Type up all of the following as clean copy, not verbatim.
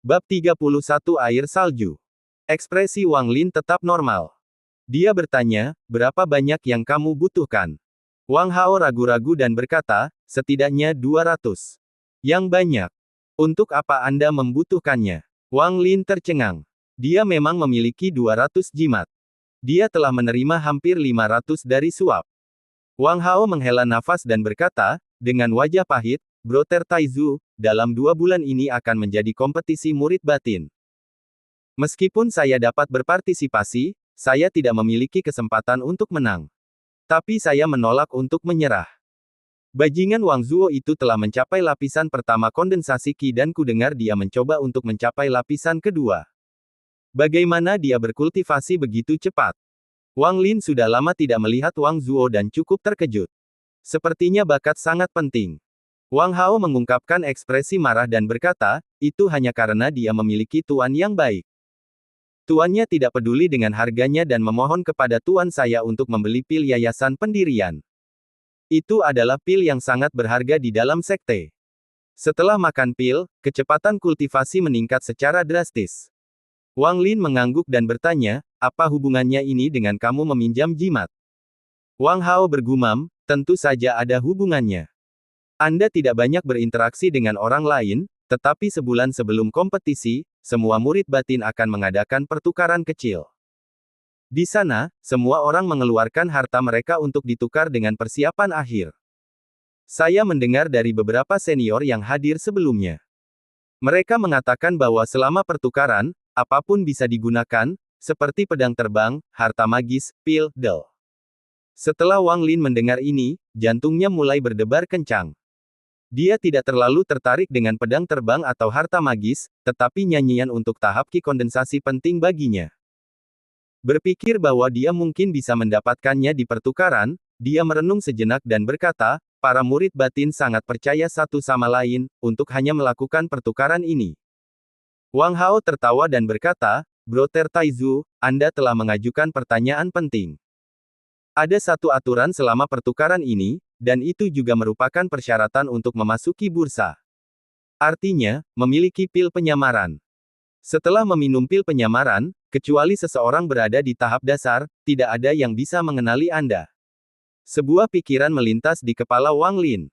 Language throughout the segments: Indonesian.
Bab 31 Air Salju. Ekspresi Wang Lin tetap normal. Dia bertanya, berapa banyak yang kamu butuhkan? Wang Hao ragu-ragu dan berkata, setidaknya 200. Yang banyak. Untuk apa Anda membutuhkannya? Wang Lin tercengang. Dia memang memiliki 200 jimat. Dia telah menerima hampir 500 dari suap. Wang Hao menghela nafas dan berkata, dengan wajah pahit, Brother Taizu, dalam 2 bulan ini akan menjadi kompetisi murid batin. Meskipun saya dapat berpartisipasi, saya tidak memiliki kesempatan untuk menang. Tapi saya menolak untuk menyerah. Bajingan Wang Zuo itu telah mencapai lapisan pertama kondensasi Qi dan kudengar dia mencoba untuk mencapai lapisan kedua. Bagaimana dia berkultivasi begitu cepat? Wang Lin sudah lama tidak melihat Wang Zuo dan cukup terkejut. Sepertinya bakat sangat penting. Wang Hao mengungkapkan ekspresi marah dan berkata, itu hanya karena dia memiliki tuan yang baik. Tuannya tidak peduli dengan harganya dan memohon kepada tuan saya untuk membeli pil yayasan pendirian. Itu adalah pil yang sangat berharga di dalam sekte. Setelah makan pil, kecepatan kultivasi meningkat secara drastis. Wang Lin mengangguk dan bertanya, apa hubungannya ini dengan kamu meminjam jimat? Wang Hao bergumam, tentu saja ada hubungannya. Anda tidak banyak berinteraksi dengan orang lain, tetapi sebulan sebelum kompetisi, semua murid batin akan mengadakan pertukaran kecil. Di sana, semua orang mengeluarkan harta mereka untuk ditukar dengan persiapan akhir. Saya mendengar dari beberapa senior yang hadir sebelumnya. Mereka mengatakan bahwa selama pertukaran, apapun bisa digunakan, seperti pedang terbang, harta magis, pil, del. Setelah Wang Lin mendengar ini, jantungnya mulai berdebar kencang. Dia tidak terlalu tertarik dengan pedang terbang atau harta magis, tetapi nyanyian untuk tahap Qi kondensasi penting baginya. Berpikir bahwa dia mungkin bisa mendapatkannya di pertukaran, dia merenung sejenak dan berkata, para murid batin sangat percaya satu sama lain, untuk hanya melakukan pertukaran ini. Wang Hao tertawa dan berkata, Brother Taizu, Anda telah mengajukan pertanyaan penting. Ada satu aturan selama pertukaran ini, dan itu juga merupakan persyaratan untuk memasuki bursa. Artinya, memiliki pil penyamaran. Setelah meminum pil penyamaran, kecuali seseorang berada di tahap dasar, tidak ada yang bisa mengenali Anda. Sebuah pikiran melintas di kepala Wang Lin.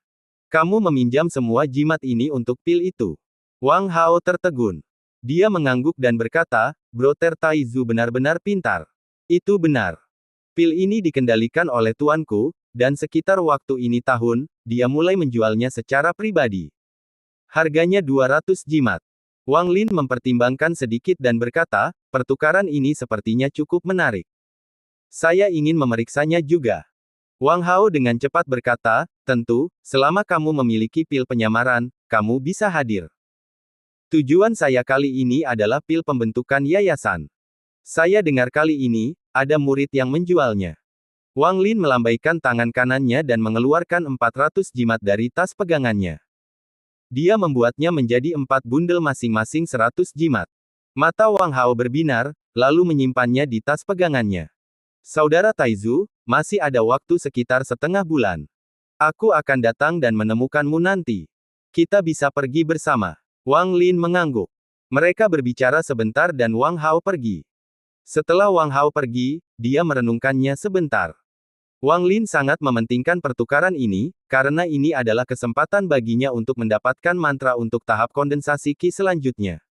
Kamu meminjam semua jimat ini untuk pil itu. Wang Hao tertegun. Dia mengangguk dan berkata, Brother Taizu benar-benar pintar. Itu benar. Pil ini dikendalikan oleh tuanku, dan sekitar waktu ini tahun, dia mulai menjualnya secara pribadi. Harganya 200 jimat. Wang Lin mempertimbangkan sedikit dan berkata, pertukaran ini sepertinya cukup menarik. Saya ingin memeriksanya juga. Wang Hao dengan cepat berkata, tentu, selama kamu memiliki pil penyamaran, kamu bisa hadir. Tujuan saya kali ini adalah pil pembentukan yayasan. Saya dengar kali ini, ada murid yang menjualnya. Wang Lin melambaikan tangan kanannya dan mengeluarkan 400 jimat dari tas pegangannya. Dia membuatnya menjadi 4 bundel masing-masing 100 jimat. Mata Wang Hao berbinar, lalu menyimpannya di tas pegangannya. Saudara Taizu, masih ada waktu sekitar setengah bulan. Aku akan datang dan menemukanmu nanti. Kita bisa pergi bersama. Wang Lin mengangguk. Mereka berbicara sebentar dan Wang Hao pergi. Setelah Wang Hao pergi, dia merenungkannya sebentar. Wang Lin sangat mementingkan pertukaran ini, karena ini adalah kesempatan baginya untuk mendapatkan mantra untuk tahap kondensasi Qi selanjutnya.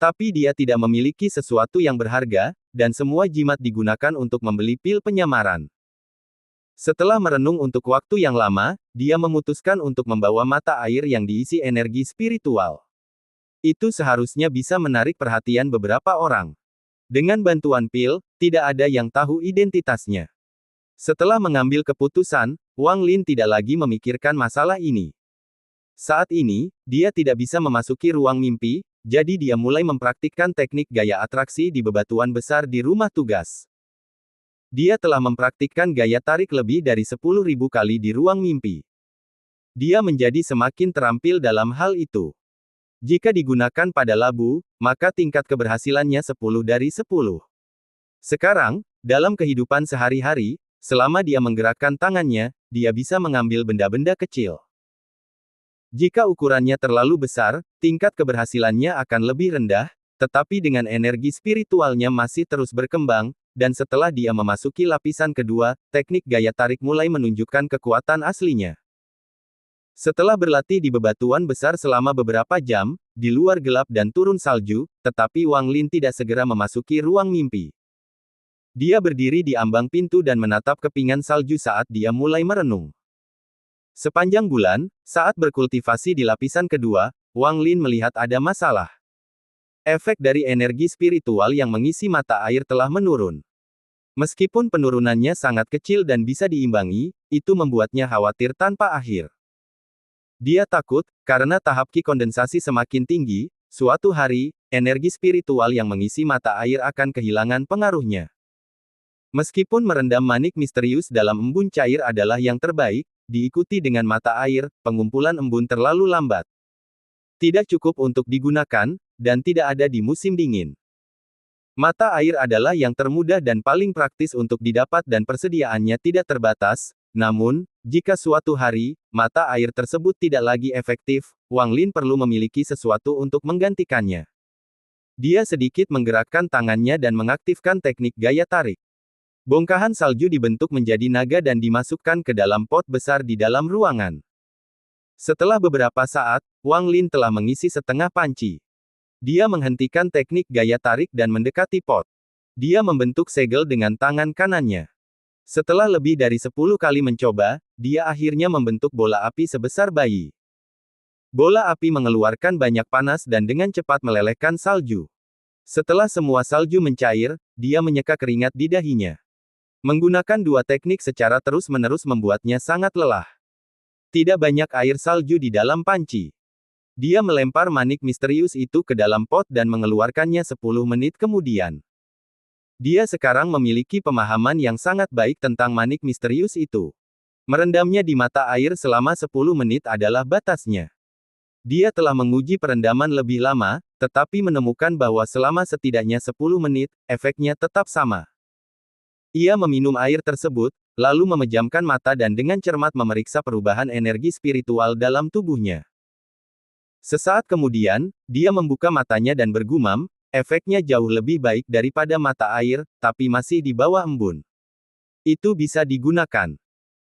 Tapi dia tidak memiliki sesuatu yang berharga, dan semua jimat digunakan untuk membeli pil penyamaran. Setelah merenung untuk waktu yang lama, dia memutuskan untuk membawa mata air yang diisi energi spiritual. Itu seharusnya bisa menarik perhatian beberapa orang. Dengan bantuan pil, tidak ada yang tahu identitasnya. Setelah mengambil keputusan, Wang Lin tidak lagi memikirkan masalah ini. Saat ini, dia tidak bisa memasuki ruang mimpi, jadi dia mulai mempraktikkan teknik gaya atraksi di bebatuan besar di rumah tugas. Dia telah mempraktikkan gaya tarik lebih dari 10.000 kali di ruang mimpi. Dia menjadi semakin terampil dalam hal itu. Jika digunakan pada labu, maka tingkat keberhasilannya 10 dari 10. Sekarang, dalam kehidupan sehari-hari, selama dia menggerakkan tangannya, dia bisa mengambil benda-benda kecil. Jika ukurannya terlalu besar, tingkat keberhasilannya akan lebih rendah, tetapi dengan energi spiritualnya masih terus berkembang, dan setelah dia memasuki lapisan kedua, teknik gaya tarik mulai menunjukkan kekuatan aslinya. Setelah berlatih di bebatuan besar selama beberapa jam, di luar gelap dan turun salju, tetapi Wang Lin tidak segera memasuki ruang mimpi. Dia berdiri di ambang pintu dan menatap kepingan salju saat dia mulai merenung. Sepanjang bulan, saat berkultivasi di lapisan kedua, Wang Lin melihat ada masalah. Efek dari energi spiritual yang mengisi mata air telah menurun. Meskipun penurunannya sangat kecil dan bisa diimbangi, itu membuatnya khawatir tanpa akhir. Dia takut, karena tahap ki kondensasi semakin tinggi, suatu hari, energi spiritual yang mengisi mata air akan kehilangan pengaruhnya. Meskipun merendam manik misterius dalam embun cair adalah yang terbaik, diikuti dengan mata air, pengumpulan embun terlalu lambat. Tidak cukup untuk digunakan, dan tidak ada di musim dingin. Mata air adalah yang termudah dan paling praktis untuk didapat dan persediaannya tidak terbatas, namun, jika suatu hari, mata air tersebut tidak lagi efektif, Wang Lin perlu memiliki sesuatu untuk menggantikannya. Dia sedikit menggerakkan tangannya dan mengaktifkan teknik gaya tarik. Bongkahan salju dibentuk menjadi naga dan dimasukkan ke dalam pot besar di dalam ruangan. Setelah beberapa saat, Wang Lin telah mengisi setengah panci. Dia menghentikan teknik gaya tarik dan mendekati pot. Dia membentuk segel dengan tangan kanannya. Setelah lebih dari 10 kali mencoba, dia akhirnya membentuk bola api sebesar bayi. Bola api mengeluarkan banyak panas dan dengan cepat melelehkan salju. Setelah semua salju mencair, dia menyeka keringat di dahinya. Menggunakan dua teknik secara terus-menerus membuatnya sangat lelah. Tidak banyak air salju di dalam panci. Dia melempar manik misterius itu ke dalam pot dan mengeluarkannya 10 menit kemudian. Dia sekarang memiliki pemahaman yang sangat baik tentang manik misterius itu. Merendamnya di mata air selama 10 menit adalah batasnya. Dia telah menguji perendaman lebih lama, tetapi menemukan bahwa selama setidaknya 10 menit, efeknya tetap sama. Ia meminum air tersebut, lalu memejamkan mata dan dengan cermat memeriksa perubahan energi spiritual dalam tubuhnya. Sesaat kemudian, dia membuka matanya dan bergumam, efeknya jauh lebih baik daripada mata air, tapi masih di bawah embun. Itu bisa digunakan.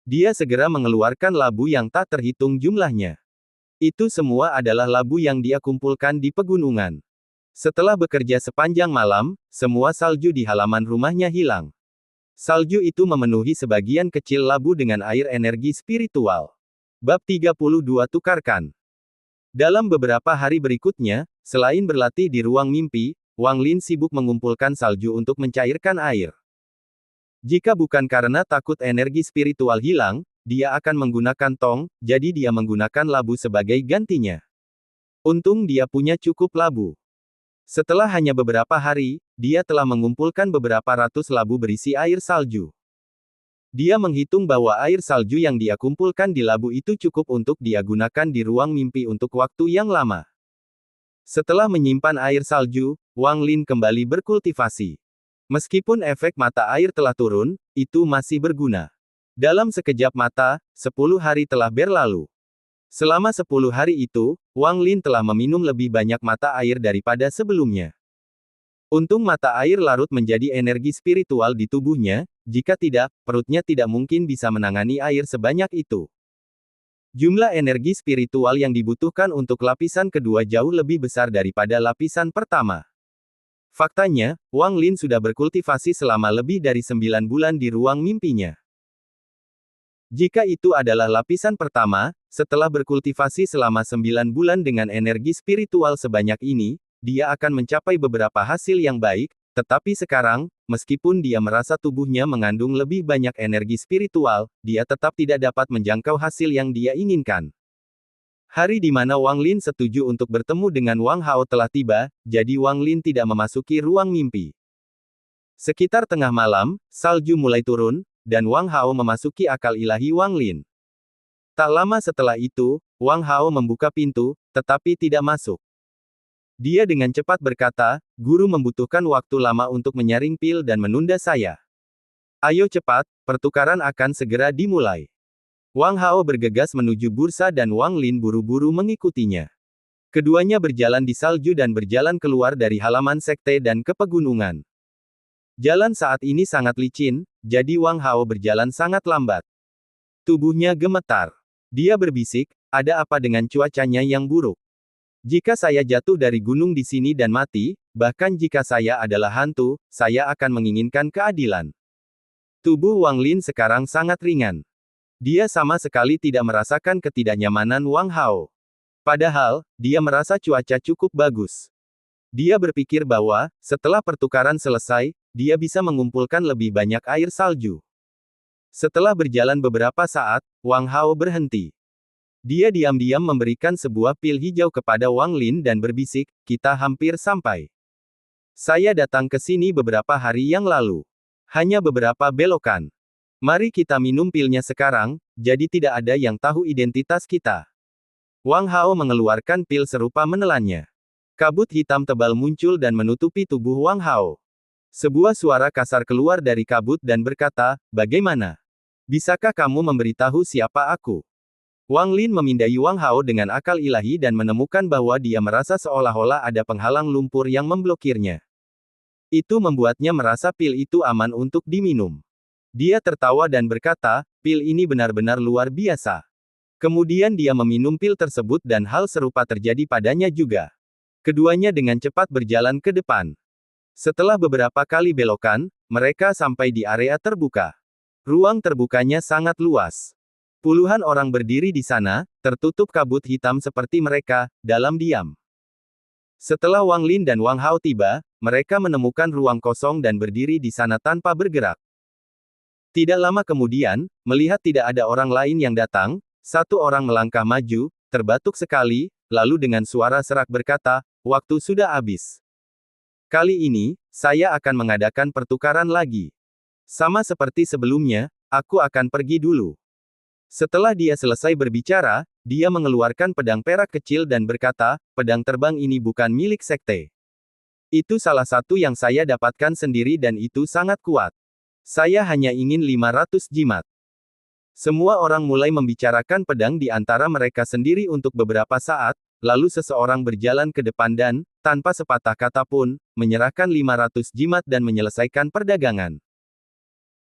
Dia segera mengeluarkan labu yang tak terhitung jumlahnya. Itu semua adalah labu yang dia kumpulkan di pegunungan. Setelah bekerja sepanjang malam, semua salju di halaman rumahnya hilang. Salju itu memenuhi sebagian kecil labu dengan air energi spiritual. Bab 32 Tukarkan. Dalam beberapa hari berikutnya, selain berlatih di ruang mimpi, Wang Lin sibuk mengumpulkan salju untuk mencairkan air. Jika bukan karena takut energi spiritual hilang, dia akan menggunakan tong, jadi dia menggunakan labu sebagai gantinya. Untung dia punya cukup labu. Setelah hanya beberapa hari, dia telah mengumpulkan beberapa ratus labu berisi air salju. Dia menghitung bahwa air salju yang dia kumpulkan di labu itu cukup untuk dia gunakan di ruang mimpi untuk waktu yang lama. Setelah menyimpan air salju, Wang Lin kembali berkultivasi. Meskipun efek mata air telah turun, itu masih berguna. Dalam sekejap mata, 10 hari telah berlalu. Selama 10 hari itu, Wang Lin telah meminum lebih banyak mata air daripada sebelumnya. Untung mata air larut menjadi energi spiritual di tubuhnya, jika tidak, perutnya tidak mungkin bisa menangani air sebanyak itu. Jumlah energi spiritual yang dibutuhkan untuk lapisan kedua jauh lebih besar daripada lapisan pertama. Faktanya, Wang Lin sudah berkultivasi selama lebih dari 9 bulan di ruang mimpinya. Jika itu adalah lapisan pertama, setelah berkultivasi selama 9 bulan dengan energi spiritual sebanyak ini, dia akan mencapai beberapa hasil yang baik, tetapi sekarang, meskipun dia merasa tubuhnya mengandung lebih banyak energi spiritual, dia tetap tidak dapat menjangkau hasil yang dia inginkan. Hari di mana Wang Lin setuju untuk bertemu dengan Wang Hao telah tiba, jadi Wang Lin tidak memasuki ruang mimpi. Sekitar tengah malam, salju mulai turun, dan Wang Hao memasuki akal ilahi Wang Lin. Tak lama setelah itu, Wang Hao membuka pintu, tetapi tidak masuk. Dia dengan cepat berkata, "Guru membutuhkan waktu lama untuk menyaring pil dan menunda saya. Ayo cepat, pertukaran akan segera dimulai." Wang Hao bergegas menuju bursa dan Wang Lin buru-buru mengikutinya. Keduanya berjalan di salju dan berjalan keluar dari halaman sekte dan ke pegunungan. Jalan saat ini sangat licin, jadi Wang Hao berjalan sangat lambat. Tubuhnya gemetar. Dia berbisik, ada apa dengan cuacanya yang buruk? Jika saya jatuh dari gunung di sini dan mati, bahkan jika saya adalah hantu, saya akan menginginkan keadilan. Tubuh Wang Lin sekarang sangat ringan. Dia sama sekali tidak merasakan ketidaknyamanan Wang Hao. Padahal, dia merasa cuaca cukup bagus. Dia berpikir bahwa, setelah pertukaran selesai, dia bisa mengumpulkan lebih banyak air salju. Setelah berjalan beberapa saat, Wang Hao berhenti. Dia diam-diam memberikan sebuah pil hijau kepada Wang Lin dan berbisik, "Kita hampir sampai. Saya datang ke sini beberapa hari yang lalu. Hanya beberapa belokan. Mari kita minum pilnya sekarang, jadi tidak ada yang tahu identitas kita." Wang Hao mengeluarkan pil serupa menelannya. Kabut hitam tebal muncul dan menutupi tubuh Wang Hao. Sebuah suara kasar keluar dari kabut dan berkata, "Bagaimana? Bisakah kamu memberitahu siapa aku?" Wang Lin memindai Wang Hao dengan akal ilahi dan menemukan bahwa dia merasa seolah-olah ada penghalang lumpur yang memblokirnya. Itu membuatnya merasa pil itu aman untuk diminum. Dia tertawa dan berkata, "Pil ini benar-benar luar biasa." Kemudian dia meminum pil tersebut dan hal serupa terjadi padanya juga. Keduanya dengan cepat berjalan ke depan. Setelah beberapa kali belokan, mereka sampai di area terbuka. Ruang terbukanya sangat luas. Puluhan orang berdiri di sana, tertutup kabut hitam seperti mereka, dalam diam. Setelah Wang Lin dan Wang Hao tiba, mereka menemukan ruang kosong dan berdiri di sana tanpa bergerak. Tidak lama kemudian, melihat tidak ada orang lain yang datang, satu orang melangkah maju, terbatuk sekali, lalu dengan suara serak berkata, "Waktu sudah habis. Kali ini, saya akan mengadakan pertukaran lagi. Sama seperti sebelumnya, aku akan pergi dulu." Setelah dia selesai berbicara, dia mengeluarkan pedang perak kecil dan berkata, "Pedang terbang ini bukan milik sekte. Itu salah satu yang saya dapatkan sendiri dan itu sangat kuat. Saya hanya ingin 500 jimat." Semua orang mulai membicarakan pedang di antara mereka sendiri untuk beberapa saat, lalu seseorang berjalan ke depan dan, tanpa sepatah kata pun, menyerahkan 500 jimat dan menyelesaikan perdagangan.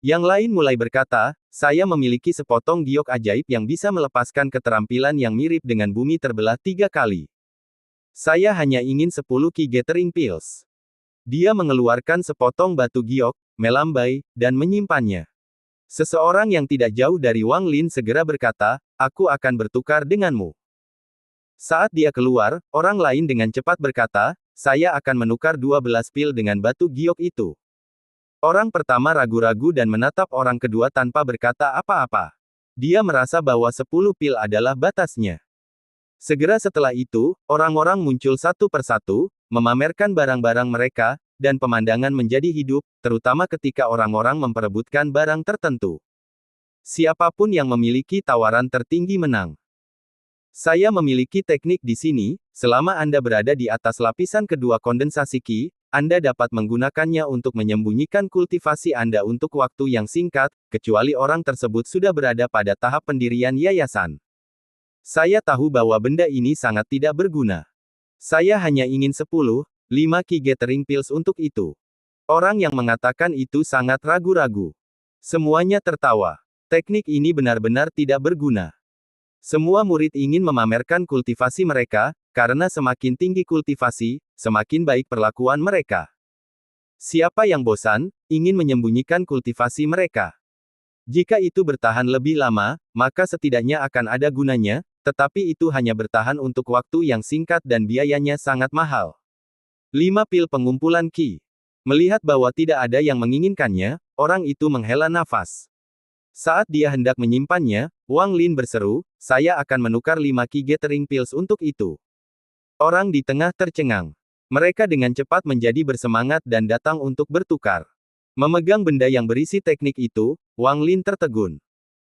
Yang lain mulai berkata, "Saya memiliki sepotong giok ajaib yang bisa melepaskan keterampilan yang mirip dengan bumi terbelah 3 kali. Saya hanya ingin 10 Ki Gathering Pills." Dia mengeluarkan sepotong batu giok, melambai, dan menyimpannya. Seseorang yang tidak jauh dari Wang Lin segera berkata, "Aku akan bertukar denganmu." Saat dia keluar, orang lain dengan cepat berkata, "Saya akan menukar 12 pil dengan batu giok itu." Orang pertama ragu-ragu dan menatap orang kedua tanpa berkata apa-apa. Dia merasa bahwa 10 pil adalah batasnya. Segera setelah itu, orang-orang muncul satu persatu, memamerkan barang-barang mereka, dan pemandangan menjadi hidup, terutama ketika orang-orang memperebutkan barang tertentu. Siapapun yang memiliki tawaran tertinggi menang. Saya memiliki teknik di sini, selama Anda berada di atas lapisan kedua kondensasi Qi, Anda dapat menggunakannya untuk menyembunyikan kultivasi Anda untuk waktu yang singkat, kecuali orang tersebut sudah berada pada tahap pendirian yayasan. Saya tahu bahwa benda ini sangat tidak berguna. Saya hanya ingin 5 Ki Gathering Pills untuk itu. Orang yang mengatakan itu sangat ragu-ragu. Semuanya tertawa. Teknik ini benar-benar tidak berguna. Semua murid ingin memamerkan kultivasi mereka, karena semakin tinggi kultivasi, semakin baik perlakuan mereka. Siapa yang bosan, ingin menyembunyikan kultivasi mereka. Jika itu bertahan lebih lama, maka setidaknya akan ada gunanya, tetapi itu hanya bertahan untuk waktu yang singkat dan biayanya sangat mahal. 5 pil pengumpulan Qi. Melihat bahwa tidak ada yang menginginkannya, orang itu menghela nafas. Saat dia hendak menyimpannya, Wang Lin berseru, "Saya akan menukar 5 Ki Gathering Pills untuk itu." Orang di tengah tercengang. Mereka dengan cepat menjadi bersemangat dan datang untuk bertukar. Memegang benda yang berisi teknik itu, Wang Lin tertegun.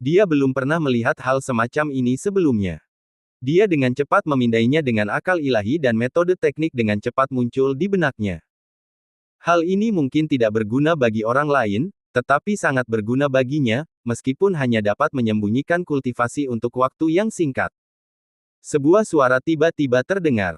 Dia belum pernah melihat hal semacam ini sebelumnya. Dia dengan cepat memindainya dengan akal ilahi dan metode teknik dengan cepat muncul di benaknya. Hal ini mungkin tidak berguna bagi orang lain, tetapi sangat berguna baginya, meskipun hanya dapat menyembunyikan kultivasi untuk waktu yang singkat. Sebuah suara tiba-tiba terdengar.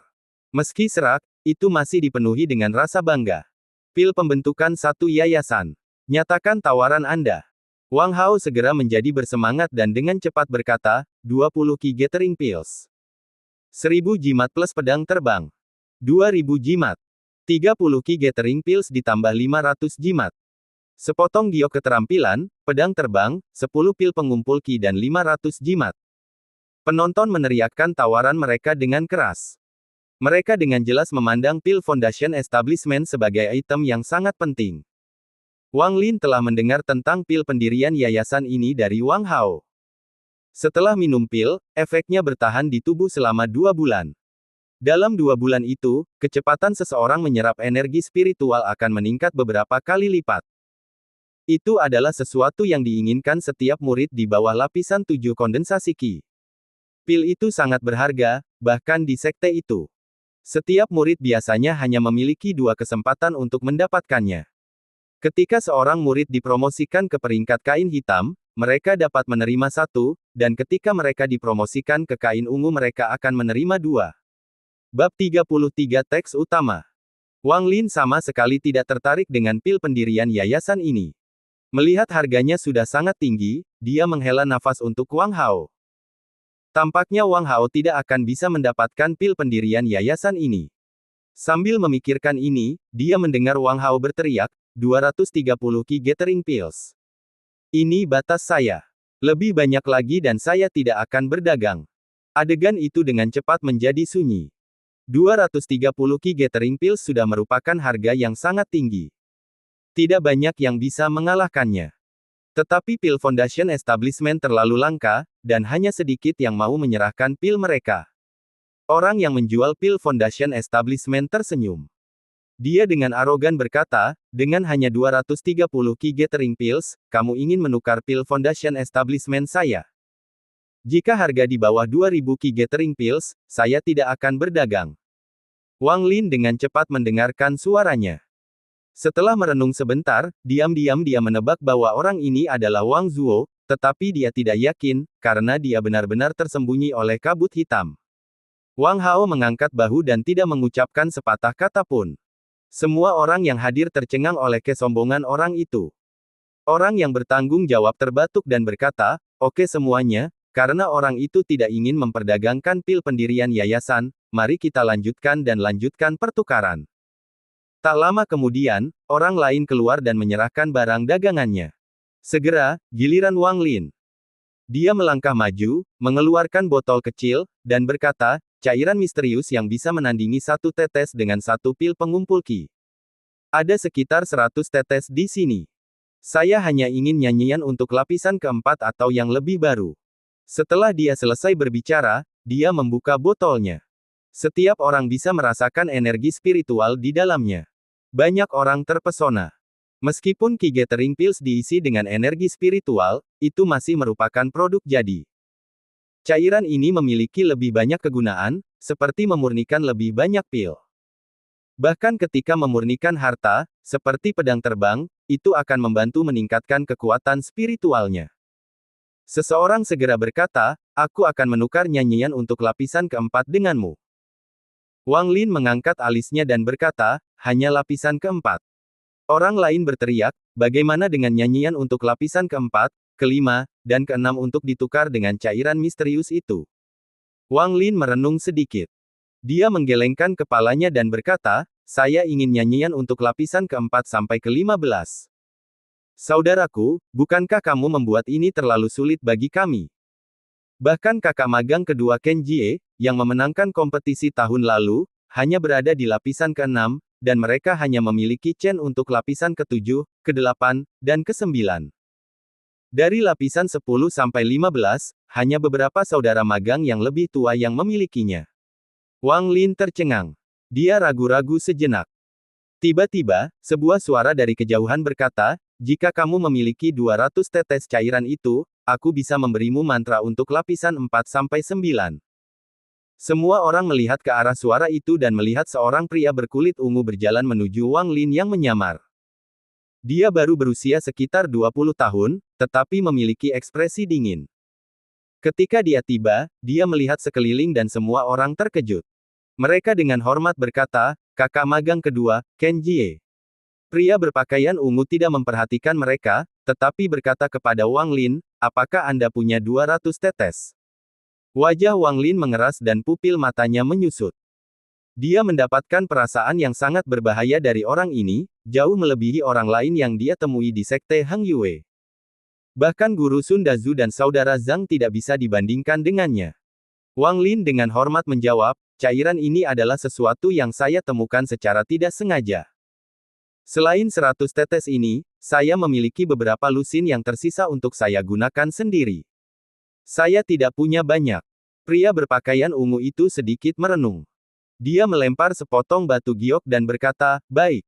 Meski serak, itu masih dipenuhi dengan rasa bangga. Pil pembentukan satu yayasan. Nyatakan tawaran Anda. Wang Hao segera menjadi bersemangat dan dengan cepat berkata, 20 Key Gathering Pills. 1000 jimat plus pedang terbang. 2000 jimat. 30 Key Gathering Pills ditambah 500 jimat. Sepotong giok keterampilan, pedang terbang, 10 pil pengumpul Ki dan 500 jimat. Penonton meneriakkan tawaran mereka dengan keras. Mereka dengan jelas memandang pil Foundation Establishment sebagai item yang sangat penting. Wang Lin telah mendengar tentang pil pendirian yayasan ini dari Wang Hao. Setelah minum pil, efeknya bertahan di tubuh selama 2 bulan. Dalam 2 bulan itu, kecepatan seseorang menyerap energi spiritual akan meningkat beberapa kali lipat. Itu adalah sesuatu yang diinginkan setiap murid di bawah lapisan 7 kondensasi Ki. Pil itu sangat berharga, bahkan di sekte itu. Setiap murid biasanya hanya memiliki 2 kesempatan untuk mendapatkannya. Ketika seorang murid dipromosikan ke peringkat kain hitam, mereka dapat menerima 1, dan ketika mereka dipromosikan ke kain ungu mereka akan menerima 2. Bab 33 Teks Utama. Wang Lin sama sekali tidak tertarik dengan pil pendirian yayasan ini. Melihat harganya sudah sangat tinggi, dia menghela nafas untuk Wang Hao. Tampaknya Wang Hao tidak akan bisa mendapatkan pil pendirian yayasan ini. Sambil memikirkan ini, dia mendengar Wang Hao berteriak, 230 Key Gathering Pills. Ini batas saya. Lebih banyak lagi dan saya tidak akan berdagang. Adegan itu dengan cepat menjadi sunyi. 230 Key Gathering Pills sudah merupakan harga yang sangat tinggi. Tidak banyak yang bisa mengalahkannya. Tetapi pil Foundation Establishment terlalu langka, dan hanya sedikit yang mau menyerahkan pil mereka. Orang yang menjual pil Foundation Establishment tersenyum. Dia dengan arogan berkata, dengan hanya 230 Key Gathering Pills, kamu ingin menukar pil Foundation Establishment saya. Jika harga di bawah 2000 Key Gathering Pills, saya tidak akan berdagang. Wang Lin dengan cepat mendengarkan suaranya. Setelah merenung sebentar, diam-diam dia menebak bahwa orang ini adalah Wang Zuo, tetapi dia tidak yakin, karena dia benar-benar tersembunyi oleh kabut hitam. Wang Hao mengangkat bahu dan tidak mengucapkan sepatah kata pun. Semua orang yang hadir tercengang oleh kesombongan orang itu. Orang yang bertanggung jawab terbatuk dan berkata, oke semuanya, karena orang itu tidak ingin memperdagangkan pil pendirian yayasan, mari kita lanjutkan dan lanjutkan pertukaran. Tak lama kemudian, orang lain keluar dan menyerahkan barang dagangannya. Segera, giliran Wang Lin. Dia melangkah maju, mengeluarkan botol kecil, dan berkata, cairan misterius yang bisa menandingi 1 tetes dengan 1 pil pengumpul Ki. Ada sekitar 100 tetes di sini. Saya hanya ingin nyanyian untuk lapisan keempat atau yang lebih baru. Setelah dia selesai berbicara, dia membuka botolnya. Setiap orang bisa merasakan energi spiritual di dalamnya. Banyak orang terpesona. Meskipun Key Gathering Pills diisi dengan energi spiritual, itu masih merupakan produk jadi. Cairan ini memiliki lebih banyak kegunaan, seperti memurnikan lebih banyak pil. Bahkan ketika memurnikan harta, seperti pedang terbang, itu akan membantu meningkatkan kekuatan spiritualnya. Seseorang segera berkata, aku akan menukar nyanyian untuk lapisan keempat denganmu. Wang Lin mengangkat alisnya dan berkata, hanya lapisan keempat. Orang lain berteriak, bagaimana dengan nyanyian untuk lapisan keempat, kelima, dan keenam untuk ditukar dengan cairan misterius itu? Wang Lin merenung sedikit. Dia menggelengkan kepalanya dan berkata, saya ingin nyanyian untuk lapisan keempat sampai ke-15. Saudaraku, bukankah kamu membuat ini terlalu sulit bagi kami? Bahkan kakak magang kedua Ken Jie, yang memenangkan kompetisi tahun lalu, hanya berada di lapisan ke-6, dan mereka hanya memiliki Chen untuk lapisan ke-7, ke-8, dan ke-9. Dari lapisan 10 sampai 15, hanya beberapa saudara magang yang lebih tua yang memilikinya. Wang Lin tercengang. Dia ragu-ragu sejenak. Tiba-tiba, sebuah suara dari kejauhan berkata, jika kamu memiliki 200 tetes cairan itu, aku bisa memberimu mantra untuk lapisan 4-9. Semua orang melihat ke arah suara itu dan melihat seorang pria berkulit ungu berjalan menuju Wang Lin yang menyamar. Dia baru berusia sekitar 20 tahun, tetapi memiliki ekspresi dingin. Ketika dia tiba, dia melihat sekeliling dan semua orang terkejut. Mereka dengan hormat berkata, "Kakak magang kedua, Ken Jie." Pria berpakaian ungu tidak memperhatikan mereka, tetapi berkata kepada Wang Lin, "Apakah Anda punya 200 tetes?" Wajah Wang Lin mengeras dan pupil matanya menyusut. Dia mendapatkan perasaan yang sangat berbahaya dari orang ini, jauh melebihi orang lain yang dia temui di sekte Hang Yue. Bahkan guru Sun Dazu dan saudara Zhang tidak bisa dibandingkan dengannya. Wang Lin dengan hormat menjawab, "Cairan ini adalah sesuatu yang saya temukan secara tidak sengaja. Selain 100 tetes ini, saya memiliki beberapa lusin yang tersisa untuk saya gunakan sendiri. Saya tidak punya banyak." Pria berpakaian ungu itu sedikit merenung. Dia melempar sepotong batu giok dan berkata, "Baik.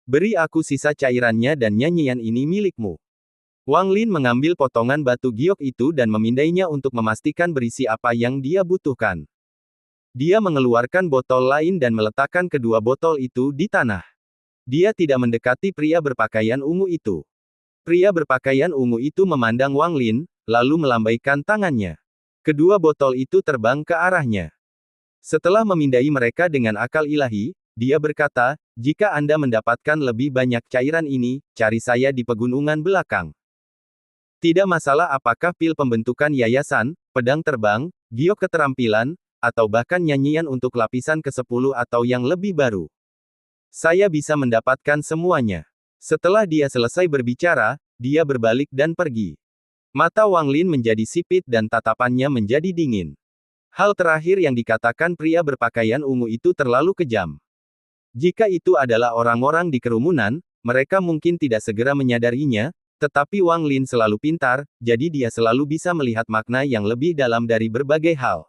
Beri aku sisa cairannya dan nyanyian ini milikmu." Wang Lin mengambil potongan batu giok itu dan memindainya untuk memastikan berisi apa yang dia butuhkan. Dia mengeluarkan botol lain dan meletakkan kedua botol itu di tanah. Dia tidak mendekati pria berpakaian ungu itu. Pria berpakaian ungu itu memandang Wang Lin, lalu melambaikan tangannya. Kedua botol itu terbang ke arahnya. Setelah memindai mereka dengan akal ilahi, dia berkata, "Jika Anda mendapatkan lebih banyak cairan ini, cari saya di pegunungan belakang. Tidak masalah apakah pil pembentukan yayasan, pedang terbang, giok keterampilan, atau bahkan nyanyian untuk lapisan ke-10 atau yang lebih baru. Saya bisa mendapatkan semuanya." Setelah dia selesai berbicara, dia berbalik dan pergi. Mata Wang Lin menjadi sipit dan tatapannya menjadi dingin. Hal terakhir yang dikatakan pria berpakaian ungu itu terlalu kejam. Jika itu adalah orang-orang di kerumunan, mereka mungkin tidak segera menyadarinya, tetapi Wang Lin selalu pintar, jadi dia selalu bisa melihat makna yang lebih dalam dari berbagai hal.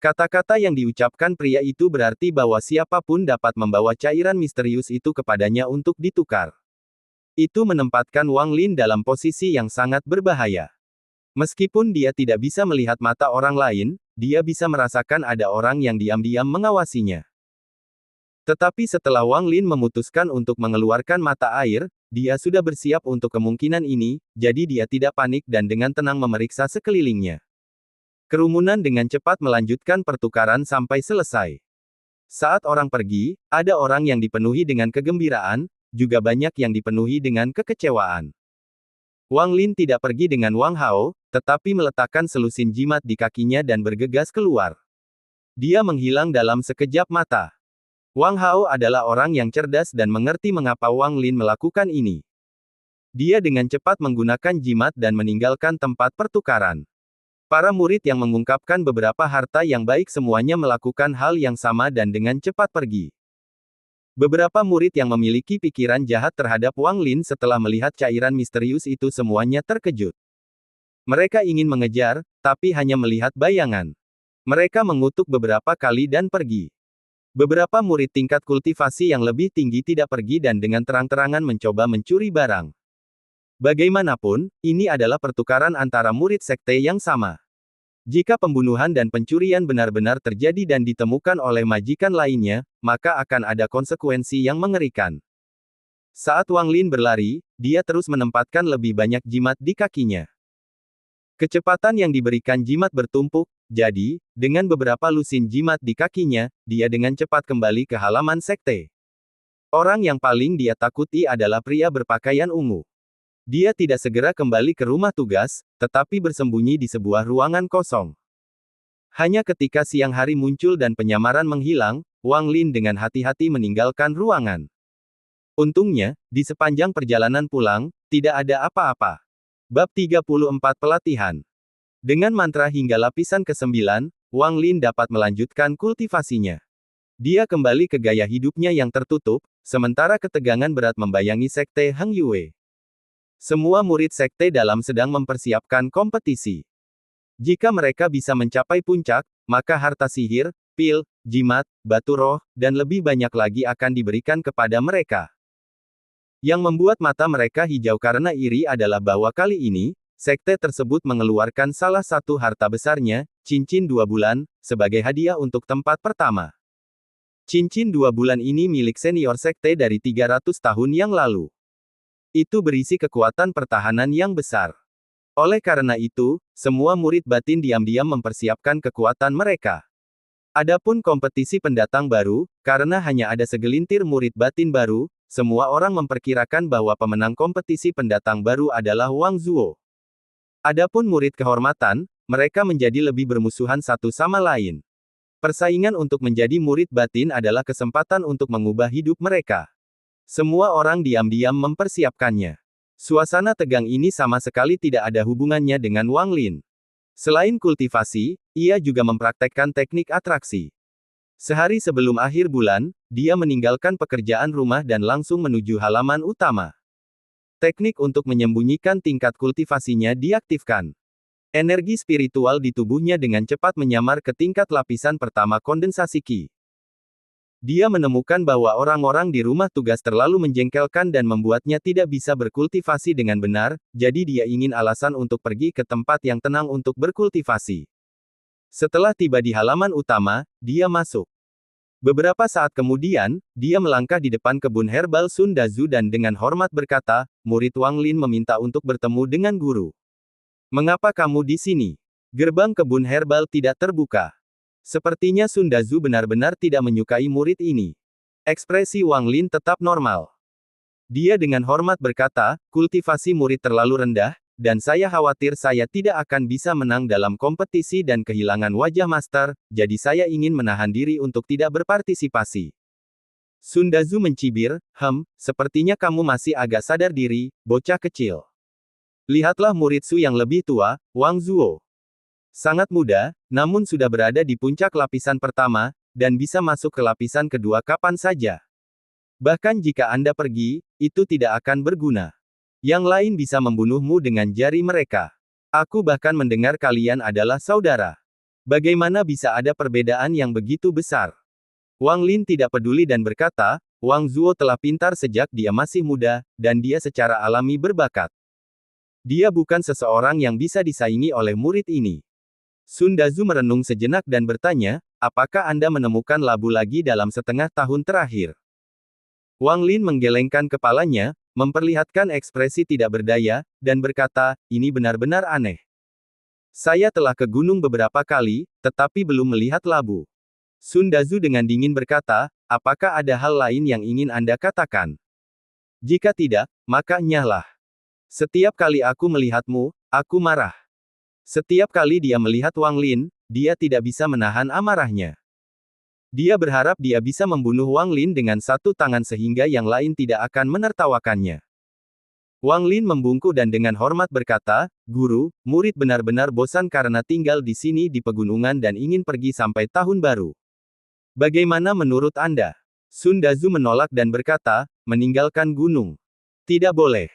Kata-kata yang diucapkan pria itu berarti bahwa siapapun dapat membawa cairan misterius itu kepadanya untuk ditukar. Itu menempatkan Wang Lin dalam posisi yang sangat berbahaya. Meskipun dia tidak bisa melihat mata orang lain, dia bisa merasakan ada orang yang diam-diam mengawasinya. Tetapi setelah Wang Lin memutuskan untuk mengeluarkan mata air, dia sudah bersiap untuk kemungkinan ini, jadi dia tidak panik dan dengan tenang memeriksa sekelilingnya. Kerumunan dengan cepat melanjutkan pertukaran sampai selesai. Saat orang pergi, ada orang yang dipenuhi dengan kegembiraan, juga banyak yang dipenuhi dengan kekecewaan. Wang Lin tidak pergi dengan Wang Hao, tetapi meletakkan selusin jimat di kakinya dan bergegas keluar. Dia menghilang dalam sekejap mata. Wang Hao adalah orang yang cerdas dan mengerti mengapa Wang Lin melakukan ini. Dia dengan cepat menggunakan jimat dan meninggalkan tempat pertukaran. Para murid yang mengungkapkan beberapa harta yang baik semuanya melakukan hal yang sama dan dengan cepat pergi. Beberapa murid yang memiliki pikiran jahat terhadap Wang Lin setelah melihat cairan misterius itu semuanya terkejut. Mereka ingin mengejar, tapi hanya melihat bayangan. Mereka mengutuk beberapa kali dan pergi. Beberapa murid tingkat kultivasi yang lebih tinggi tidak pergi dan dengan terang-terangan mencoba mencuri barang. Bagaimanapun, ini adalah pertukaran antara murid sekte yang sama. Jika pembunuhan dan pencurian benar-benar terjadi dan ditemukan oleh majikan lainnya, maka akan ada konsekuensi yang mengerikan. Saat Wang Lin berlari, dia terus menempatkan lebih banyak jimat di kakinya. Kecepatan yang diberikan jimat bertumpuk, jadi, dengan beberapa lusin jimat di kakinya, dia dengan cepat kembali ke halaman sekte. Orang yang paling dia takuti adalah pria berpakaian ungu. Dia tidak segera kembali ke rumah tugas, tetapi bersembunyi di sebuah ruangan kosong. Hanya ketika siang hari muncul dan penyamaran menghilang, Wang Lin dengan hati-hati meninggalkan ruangan. Untungnya, di sepanjang perjalanan pulang, tidak ada apa-apa. Bab 34 Pelatihan. Dengan mantra hingga lapisan ke-9, Wang Lin dapat melanjutkan kultivasinya. Dia kembali ke gaya hidupnya yang tertutup, sementara ketegangan berat membayangi sekte Hang Yue. Semua murid sekte dalam sedang mempersiapkan kompetisi. Jika mereka bisa mencapai puncak, maka harta sihir, pil, jimat, batu roh, dan lebih banyak lagi akan diberikan kepada mereka. Yang membuat mata mereka hijau karena iri adalah bahwa kali ini, sekte tersebut mengeluarkan salah satu harta besarnya, cincin 2 bulan, sebagai hadiah untuk tempat pertama. Cincin 2 bulan ini milik senior sekte dari 300 tahun yang lalu. Itu berisi kekuatan pertahanan yang besar. Oleh karena itu, semua murid batin diam-diam mempersiapkan kekuatan mereka. Adapun kompetisi pendatang baru, karena hanya ada segelintir murid batin baru, semua orang memperkirakan bahwa pemenang kompetisi pendatang baru adalah Wang Zuo. Adapun murid kehormatan, mereka menjadi lebih bermusuhan satu sama lain. Persaingan untuk menjadi murid batin adalah kesempatan untuk mengubah hidup mereka. Semua orang diam-diam mempersiapkannya. Suasana tegang ini sama sekali tidak ada hubungannya dengan Wang Lin. Selain kultivasi, ia juga mempraktekkan teknik atraksi. Sehari sebelum akhir bulan, dia meninggalkan pekerjaan rumah dan langsung menuju halaman utama. Teknik untuk menyembunyikan tingkat kultivasinya diaktifkan. Energi spiritual di tubuhnya dengan cepat menyamar ke tingkat lapisan pertama kondensasi Qi. Dia menemukan bahwa orang-orang di rumah tugas terlalu menjengkelkan dan membuatnya tidak bisa berkultivasi dengan benar, jadi dia ingin alasan untuk pergi ke tempat yang tenang untuk berkultivasi. Setelah tiba di halaman utama, dia masuk. Beberapa saat kemudian, dia melangkah di depan kebun herbal Sun Dazu dan dengan hormat berkata, murid Wang Lin meminta untuk bertemu dengan guru. Mengapa kamu di sini? Gerbang kebun herbal tidak terbuka. Sepertinya Sun Dazu benar-benar tidak menyukai murid ini. Ekspresi Wang Lin tetap normal. Dia dengan hormat berkata, kultivasi murid terlalu rendah, dan saya khawatir saya tidak akan bisa menang dalam kompetisi dan kehilangan wajah master, jadi saya ingin menahan diri untuk tidak berpartisipasi. Sun Dazu mencibir, sepertinya kamu masih agak sadar diri, bocah kecil. Lihatlah murid Su yang lebih tua, Wang Zuo. Sangat muda, namun sudah berada di puncak lapisan pertama, dan bisa masuk ke lapisan kedua kapan saja. Bahkan jika Anda pergi, itu tidak akan berguna. Yang lain bisa membunuhmu dengan jari mereka. Aku bahkan mendengar kalian adalah saudara. Bagaimana bisa ada perbedaan yang begitu besar? Wang Lin tidak peduli dan berkata, Wang Zuo telah pintar sejak dia masih muda, dan dia secara alami berbakat. Dia bukan seseorang yang bisa disaingi oleh murid ini. Sun Dazu merenung sejenak dan bertanya, apakah Anda menemukan labu lagi dalam setengah tahun terakhir? Wang Lin menggelengkan kepalanya, memperlihatkan ekspresi tidak berdaya, dan berkata, ini benar-benar aneh. Saya telah ke gunung beberapa kali, tetapi belum melihat labu. Sun Dazu dengan dingin berkata, apakah ada hal lain yang ingin Anda katakan? Jika tidak, maka nyahlah. Setiap kali aku melihatmu, aku marah. Setiap kali dia melihat Wang Lin, dia tidak bisa menahan amarahnya. Dia berharap dia bisa membunuh Wang Lin dengan satu tangan sehingga yang lain tidak akan menertawakannya. Wang Lin membungkuk dan dengan hormat berkata, Guru, murid benar-benar bosan karena tinggal di sini di pegunungan dan ingin pergi sampai tahun baru. Bagaimana menurut Anda? Sun Dazu menolak dan berkata, meninggalkan gunung. Tidak boleh.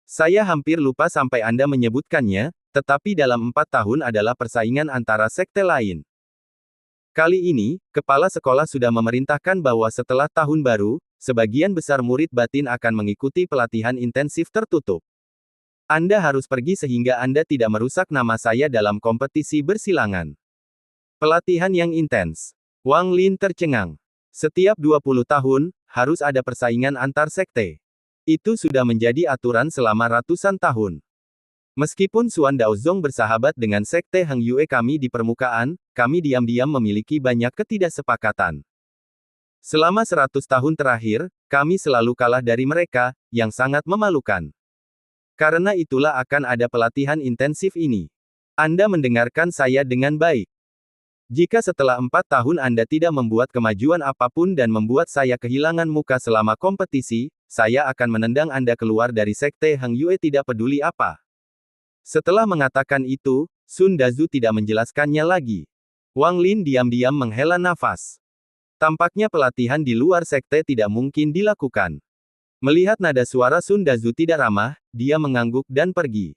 Saya hampir lupa sampai Anda menyebutkannya, tetapi dalam 4 tahun adalah persaingan antara sekte lain. Kali ini, kepala sekolah sudah memerintahkan bahwa setelah tahun baru, sebagian besar murid batin akan mengikuti pelatihan intensif tertutup. Anda harus pergi sehingga Anda tidak merusak nama saya dalam kompetisi bersilangan. Pelatihan yang intens. Wang Lin tercengang. Setiap 20 tahun, harus ada persaingan antar sekte. Itu sudah menjadi aturan selama ratusan tahun. Meskipun Xuan Daozong bersahabat dengan sekte Heng Yue kami di permukaan, kami diam-diam memiliki banyak ketidaksepakatan. Selama 100 tahun terakhir, kami selalu kalah dari mereka, yang sangat memalukan. Karena itulah akan ada pelatihan intensif ini. Anda mendengarkan saya dengan baik. Jika setelah 4 tahun Anda tidak membuat kemajuan apapun dan membuat saya kehilangan muka selama kompetisi, saya akan menendang Anda keluar dari sekte Heng Yue tidak peduli apa. Setelah mengatakan itu, Sun Dazu tidak menjelaskannya lagi. Wang Lin diam-diam menghela nafas. Tampaknya pelatihan di luar sekte tidak mungkin dilakukan. Melihat nada suara Sun Dazu tidak ramah, dia mengangguk dan pergi.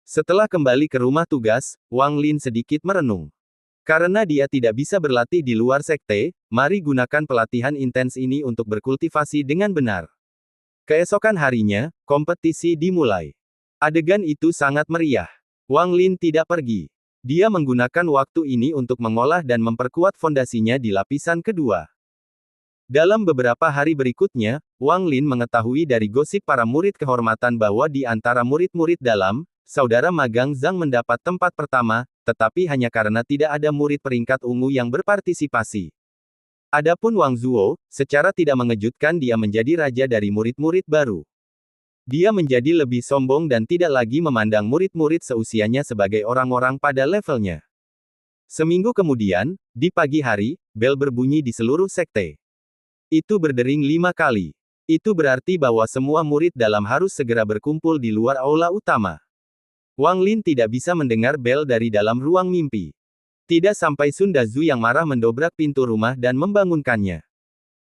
Setelah kembali ke rumah tugas, Wang Lin sedikit merenung. Karena dia tidak bisa berlatih di luar sekte, mari gunakan pelatihan intens ini untuk berkultivasi dengan benar. Keesokan harinya, kompetisi dimulai. Adegan itu sangat meriah. Wang Lin tidak pergi. Dia menggunakan waktu ini untuk mengolah dan memperkuat fondasinya di lapisan kedua. Dalam beberapa hari berikutnya, Wang Lin mengetahui dari gosip para murid kehormatan bahwa di antara murid-murid dalam, saudara magang Zhang mendapat tempat pertama, tetapi hanya karena tidak ada murid peringkat ungu yang berpartisipasi. Adapun Wang Zuo, secara tidak mengejutkan dia menjadi raja dari murid-murid baru. Dia menjadi lebih sombong dan tidak lagi memandang murid-murid seusianya sebagai orang-orang pada levelnya. Seminggu kemudian, di pagi hari, bel berbunyi di seluruh sekte. Itu berdering 5 kali. Itu berarti bahwa semua murid dalam harus segera berkumpul di luar aula utama. Wang Lin tidak bisa mendengar bel dari dalam ruang mimpi. Tidak sampai Sun Dazu yang marah mendobrak pintu rumah dan membangunkannya.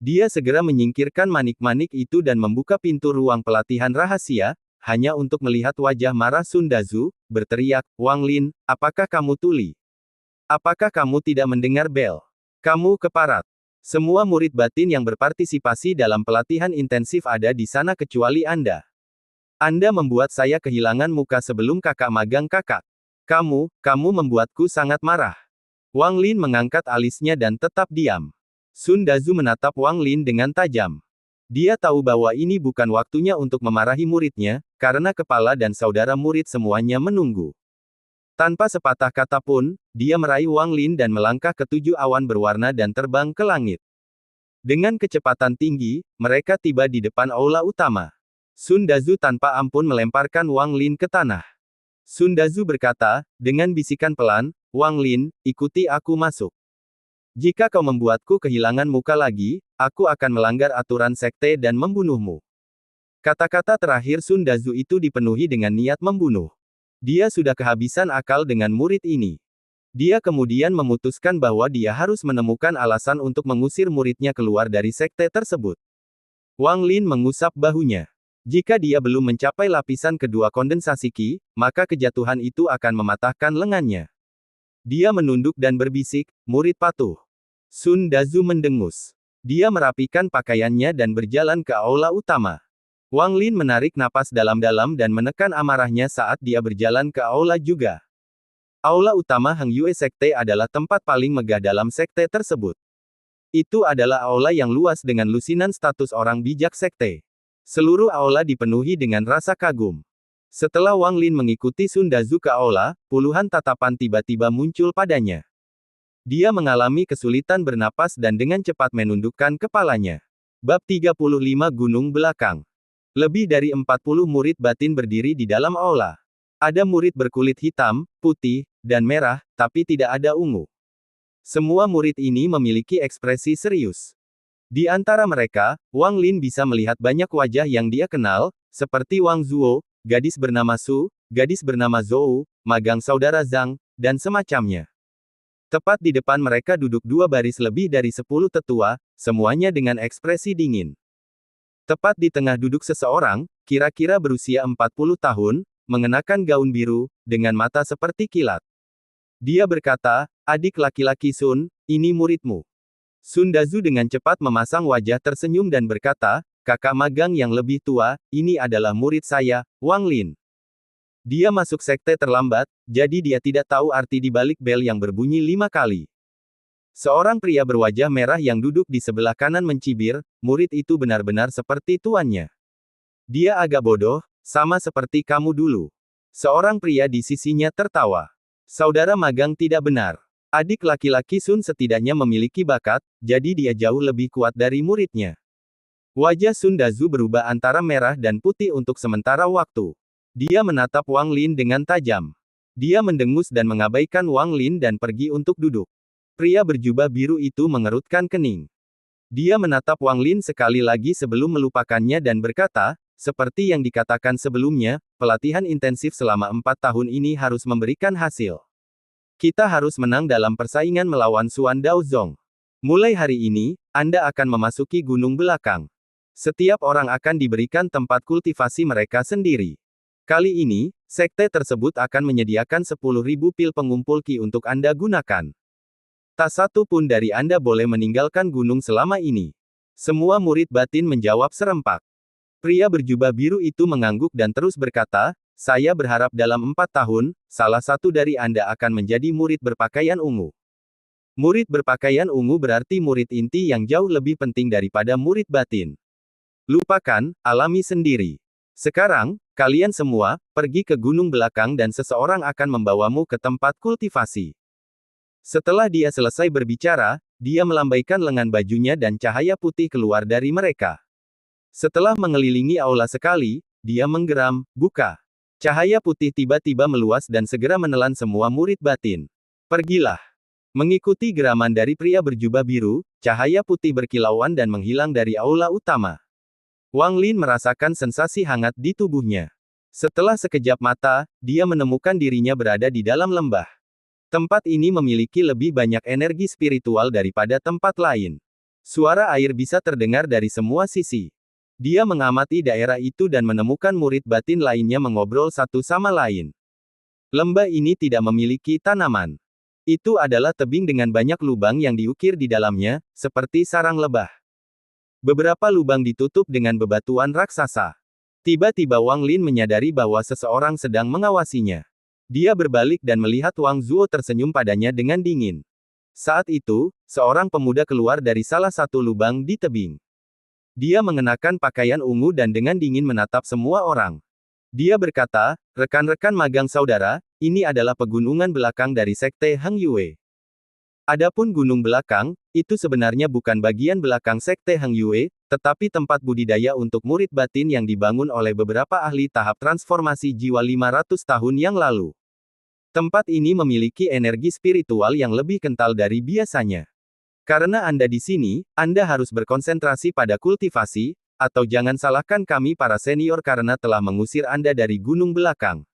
Dia segera menyingkirkan manik-manik itu dan membuka pintu ruang pelatihan rahasia, hanya untuk melihat wajah marah Sun Dazu, berteriak, "Wang Lin, apakah kamu tuli? Apakah kamu tidak mendengar bel? Kamu keparat." Semua murid batin yang berpartisipasi dalam pelatihan intensif ada di sana kecuali Anda. Anda membuat saya kehilangan muka sebelum kakak magang kakak. Kamu membuatku sangat marah. Wang Lin mengangkat alisnya dan tetap diam. Sun Dazu menatap Wang Lin dengan tajam. Dia tahu bahwa ini bukan waktunya untuk memarahi muridnya, karena kepala dan saudara murid semuanya menunggu. Tanpa sepatah kata pun, dia meraih Wang Lin dan melangkah ke 7 awan berwarna dan terbang ke langit. Dengan kecepatan tinggi, mereka tiba di depan aula utama. Sun Dazu tanpa ampun melemparkan Wang Lin ke tanah. Sun Dazu berkata, dengan bisikan pelan, "Wang Lin, ikuti aku masuk. Jika kau membuatku kehilangan muka lagi, aku akan melanggar aturan sekte dan membunuhmu." Kata-kata terakhir Sun Dazu itu dipenuhi dengan niat membunuh. Dia sudah kehabisan akal dengan murid ini. Dia kemudian memutuskan bahwa dia harus menemukan alasan untuk mengusir muridnya keluar dari sekte tersebut. Wang Lin mengusap bahunya. Jika dia belum mencapai lapisan kedua kondensasi Qi, maka kejatuhan itu akan mematahkan lengannya. Dia menunduk dan berbisik, "Murid patuh." Sun Dazu mendengus. Dia merapikan pakaiannya dan berjalan ke aula utama. Wang Lin menarik napas dalam-dalam dan menekan amarahnya saat dia berjalan ke aula juga. Aula utama Heng Yue Sekte adalah tempat paling megah dalam sekte tersebut. Itu adalah aula yang luas dengan lusinan status orang bijak sekte. Seluruh aula dipenuhi dengan rasa kagum. Setelah Wang Lin mengikuti Sun Dazu ke aula, puluhan tatapan tiba-tiba muncul padanya. Dia mengalami kesulitan bernapas dan dengan cepat menundukkan kepalanya. Bab 35 Gunung Belakang. Lebih dari 40 murid batin berdiri di dalam aula. Ada murid berkulit hitam, putih, dan merah, tapi tidak ada ungu. Semua murid ini memiliki ekspresi serius. Di antara mereka, Wang Lin bisa melihat banyak wajah yang dia kenal, seperti Wang Zuo, gadis bernama Su, gadis bernama Zhou, magang saudara Zhang, dan semacamnya. Tepat di depan mereka duduk 2 baris lebih dari 10 tetua, semuanya dengan ekspresi dingin. Tepat di tengah duduk seseorang, kira-kira berusia 40 tahun, mengenakan gaun biru, dengan mata seperti kilat. Dia berkata, "Adik laki-laki Sun, ini muridmu." Sun Dazu dengan cepat memasang wajah tersenyum dan berkata, "Kakak magang yang lebih tua, ini adalah murid saya, Wang Lin." Dia masuk sekte terlambat, jadi dia tidak tahu arti di balik bel yang berbunyi 5 kali. Seorang pria berwajah merah yang duduk di sebelah kanan mencibir, "Murid itu benar-benar seperti tuannya. Dia agak bodoh, sama seperti kamu dulu." Seorang pria di sisinya tertawa. "Saudara magang tidak benar. Adik laki-laki Sun setidaknya memiliki bakat, jadi dia jauh lebih kuat dari muridnya." Wajah Sun Dazu berubah antara merah dan putih untuk sementara waktu. Dia menatap Wang Lin dengan tajam. Dia mendengus dan mengabaikan Wang Lin dan pergi untuk duduk. Pria berjubah biru itu mengerutkan kening. Dia menatap Wang Lin sekali lagi sebelum melupakannya dan berkata, "Seperti yang dikatakan sebelumnya, pelatihan intensif selama 4 tahun ini harus memberikan hasil. Kita harus menang dalam persaingan melawan Xuan Daozong. Mulai hari ini, Anda akan memasuki Gunung Belakang. Setiap orang akan diberikan tempat kultivasi mereka sendiri. Kali ini, sekte tersebut akan menyediakan 10.000 pil pengumpul Qi untuk Anda gunakan. Tak satu pun dari Anda boleh meninggalkan gunung selama ini." Semua murid batin menjawab serempak. Pria berjubah biru itu mengangguk dan terus berkata, "Saya berharap dalam 4 tahun, salah satu dari Anda akan menjadi murid berpakaian ungu." Murid berpakaian ungu berarti murid inti yang jauh lebih penting daripada murid batin. Lupakan, alami sendiri. Sekarang, kalian semua, pergi ke gunung belakang dan seseorang akan membawamu ke tempat kultivasi. Setelah dia selesai berbicara, dia melambaikan lengan bajunya dan cahaya putih keluar dari mereka. Setelah mengelilingi aula sekali, dia menggeram, buka. Cahaya putih tiba-tiba meluas dan segera menelan semua murid batin. Pergilah. Mengikuti geraman dari pria berjubah biru, cahaya putih berkilauan dan menghilang dari aula utama. Wang Lin merasakan sensasi hangat di tubuhnya. Setelah sekejap mata, dia menemukan dirinya berada di dalam lembah. Tempat ini memiliki lebih banyak energi spiritual daripada tempat lain. Suara air bisa terdengar dari semua sisi. Dia mengamati daerah itu dan menemukan murid batin lainnya mengobrol satu sama lain. Lembah ini tidak memiliki tanaman. Itu adalah tebing dengan banyak lubang yang diukir di dalamnya, seperti sarang lebah. Beberapa lubang ditutup dengan bebatuan raksasa. Tiba-tiba Wang Lin menyadari bahwa seseorang sedang mengawasinya. Dia berbalik dan melihat Wang Zuo tersenyum padanya dengan dingin. Saat itu, seorang pemuda keluar dari salah satu lubang di tebing. Dia mengenakan pakaian ungu dan dengan dingin menatap semua orang. Dia berkata, rekan-rekan magang saudara, ini adalah pegunungan belakang dari Sekte Heng Yue. Adapun gunung belakang, itu sebenarnya bukan bagian belakang Sekte Heng Yue, tetapi tempat budidaya untuk murid batin yang dibangun oleh beberapa ahli tahap transformasi jiwa 500 tahun yang lalu. Tempat ini memiliki energi spiritual yang lebih kental dari biasanya. Karena Anda di sini, Anda harus berkonsentrasi pada kultivasi, atau jangan salahkan kami para senior karena telah mengusir Anda dari gunung belakang.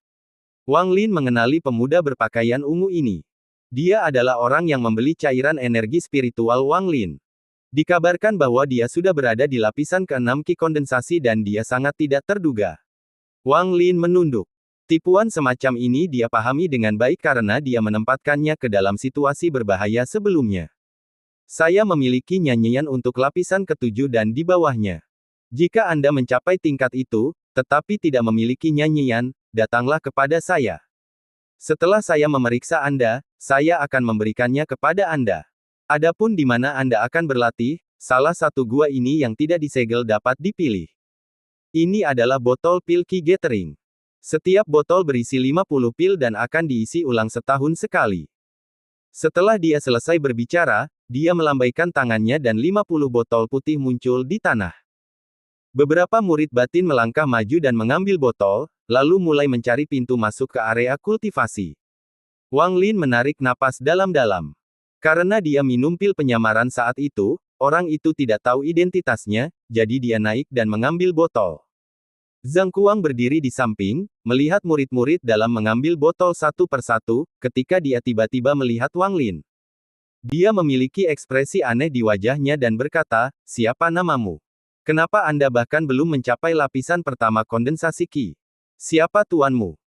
Wang Lin mengenali pemuda berpakaian ungu ini. Dia adalah orang yang membeli cairan energi spiritual Wang Lin. Dikabarkan bahwa dia sudah berada di lapisan ke-6 Qi kondensasi dan dia sangat tidak terduga. Wang Lin menunduk. Tipuan semacam ini dia pahami dengan baik karena dia menempatkannya ke dalam situasi berbahaya sebelumnya. Saya memiliki nyanyian untuk lapisan ke-7 dan di bawahnya. Jika Anda mencapai tingkat itu, tetapi tidak memiliki nyanyian, datanglah kepada saya. Setelah saya memeriksa Anda, saya akan memberikannya kepada Anda. Adapun di mana Anda akan berlatih, salah satu gua ini yang tidak disegel dapat dipilih. Ini adalah botol pil Qi Gathering. Setiap botol berisi 50 pil dan akan diisi ulang setahun sekali. Setelah dia selesai berbicara, dia melambaikan tangannya dan 50 botol putih muncul di tanah. Beberapa murid batin melangkah maju dan mengambil botol, lalu mulai mencari pintu masuk ke area kultivasi. Wang Lin menarik napas dalam-dalam. Karena dia minum pil penyamaran saat itu, orang itu tidak tahu identitasnya, jadi dia naik dan mengambil botol. Zhang Kuang berdiri di samping, melihat murid-murid dalam mengambil botol satu persatu, ketika dia tiba-tiba melihat Wang Lin. Dia memiliki ekspresi aneh di wajahnya dan berkata, siapa namamu? Kenapa Anda bahkan belum mencapai lapisan pertama kondensasi Qi? Siapa tuanmu?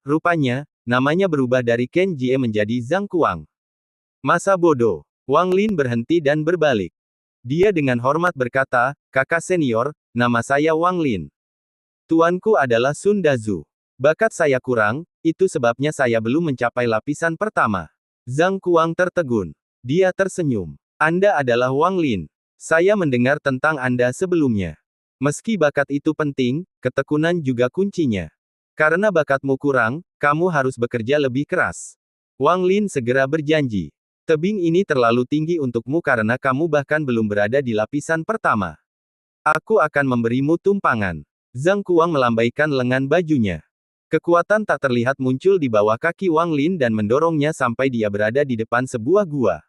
Rupanya, namanya berubah dari Ken Jie menjadi Zhang Kuang. Masa bodoh. Wang Lin berhenti dan berbalik. Dia dengan hormat berkata, kakak senior, nama saya Wang Lin. Tuanku adalah Sun Dazu. Bakat saya kurang, itu sebabnya saya belum mencapai lapisan pertama. Zhang Kuang tertegun. Dia tersenyum. Anda adalah Wang Lin. Saya mendengar tentang Anda sebelumnya. Meski bakat itu penting, ketekunan juga kuncinya. Karena bakatmu kurang, kamu harus bekerja lebih keras. Wang Lin segera berjanji. Tebing ini terlalu tinggi untukmu karena kamu bahkan belum berada di lapisan pertama. Aku akan memberimu tumpangan. Zhang Kuang melambaikan lengan bajunya. Kekuatan tak terlihat muncul di bawah kaki Wang Lin dan mendorongnya sampai dia berada di depan sebuah gua.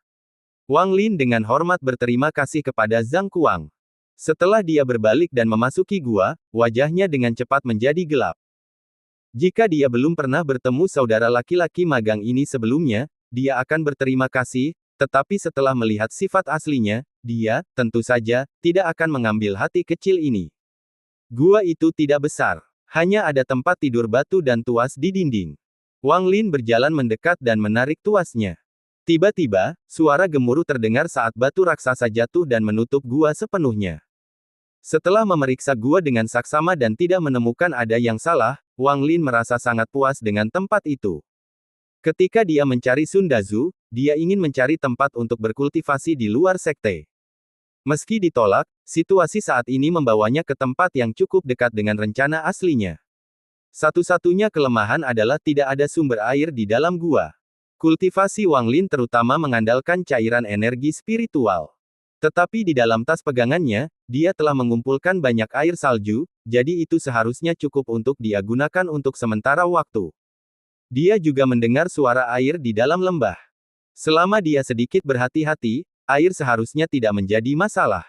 Wang Lin dengan hormat berterima kasih kepada Zhang Kuang. Setelah dia berbalik dan memasuki gua, wajahnya dengan cepat menjadi gelap. Jika dia belum pernah bertemu saudara laki-laki magang ini sebelumnya, dia akan berterima kasih, tetapi setelah melihat sifat aslinya, dia, tentu saja, tidak akan mengambil hati kecil ini. Gua itu tidak besar. Hanya ada tempat tidur batu dan tuas di dinding. Wang Lin berjalan mendekat dan menarik tuasnya. Tiba-tiba, suara gemuruh terdengar saat batu raksasa jatuh dan menutup gua sepenuhnya. Setelah memeriksa gua dengan saksama dan tidak menemukan ada yang salah, Wang Lin merasa sangat puas dengan tempat itu. Ketika dia mencari Sun Dazu, dia ingin mencari tempat untuk berkultivasi di luar sekte. Meski ditolak, situasi saat ini membawanya ke tempat yang cukup dekat dengan rencana aslinya. Satu-satunya kelemahan adalah tidak ada sumber air di dalam gua. Kultivasi Wang Lin terutama mengandalkan cairan energi spiritual. Tetapi di dalam tas pegangannya, dia telah mengumpulkan banyak air salju, jadi itu seharusnya cukup untuk dia gunakan untuk sementara waktu. Dia juga mendengar suara air di dalam lembah. Selama dia sedikit berhati-hati, air seharusnya tidak menjadi masalah.